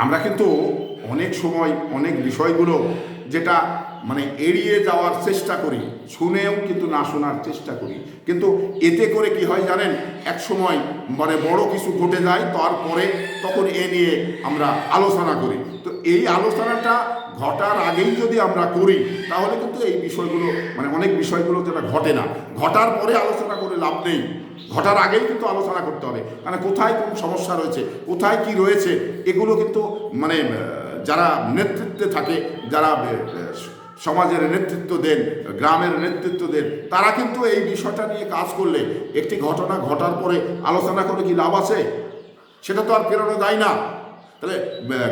আমরা কিন্তু অনেক সময় অনেক বিষয়গুলো যেটা মানে এড়িয়ে যাওয়ার চেষ্টা করি, শুনেও কিন্তু না শোনার চেষ্টা করি, কিন্তু এতে করে কি হয় জানেন, এক সময় মানে বড় কিছু ঘটে যায়, তারপরে তখন এ নিয়ে আমরা আলোচনা করি। তো এই আলোচনাটা ঘটার আগেই যদি আমরা করি তাহলে কিন্তু এই বিষয়গুলো মানে অনেক বিষয়গুলো যেটা ঘটে না, ঘটার পরে আলোচনা করে লাভ নেই, ঘটার আগেই কিন্তু আলোচনা করতে হবে। মানে কোথায় কোন সমস্যা রয়েছে, কোথায় কি রয়েছে, এগুলো কিন্তু মানে যারা নেতৃত্বে থাকে, যারা সমাজের নেতৃত্ব দেন, গ্রামের নেতৃত্ব দেন, তারা কিন্তু এই বিষয়টা নিয়ে কাজ করলে একটি ঘটনা ঘটার পরে আলোচনা করে কি লাভ আছে? সেটা তো আর ফেরানো যায় না। তাহলে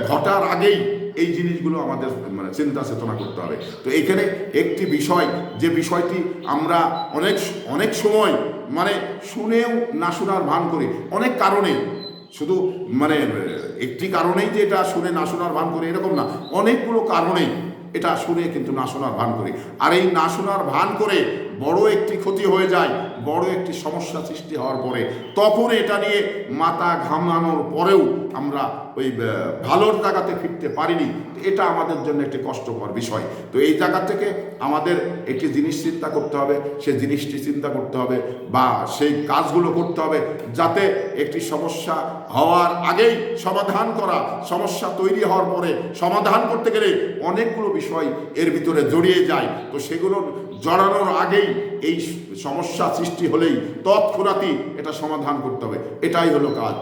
ঘটার আগেই এই জিনিসগুলো আমাদের মানে চিন্তা চেতনা করতে হবে। তো এইখানে একটি বিষয়, যে বিষয়টি আমরা অনেক অনেক সময় মানে শুনেও না শোনার ভান করি, অনেক কারণে, শুধু মানে একটি কারণেই যে এটা শুনে না শোনার ভান করি এরকম না, অনেকগুলো কারণেই এটা শুনে কিন্তু না শোনার ভান করি। আর এই না শোনার ভান করে বড় একটি ক্ষতি হয়ে যায়, বড় একটি সমস্যা সৃষ্টি হওয়ার পরে তখন এটা নিয়ে মাথা ঘামানোর পরেও আমরা ওই ভালোর জায়গাতে ফিরতে পারিনি, এটা আমাদের জন্য একটি কষ্টকর বিষয়। তো এই জায়গা থেকে আমাদের একটি জিনিস চিন্তা করতে হবে, সে জিনিসটি চিন্তা করতে হবে বা সেই কাজগুলো করতে হবে যাতে একটি সমস্যা হওয়ার আগেই সমাধান করা, সমস্যা তৈরি হওয়ার পরে সমাধান করতে গেলে অনেকগুলো বিষয় এর ভিতরে জড়িয়ে যায়। তো সেগুলো জড়ানোর আগেই এই সমস্যা সৃষ্টি হলেই তৎক্ষণাৎই এটা সমাধান করতে হবে, এটাই হলো কাজ।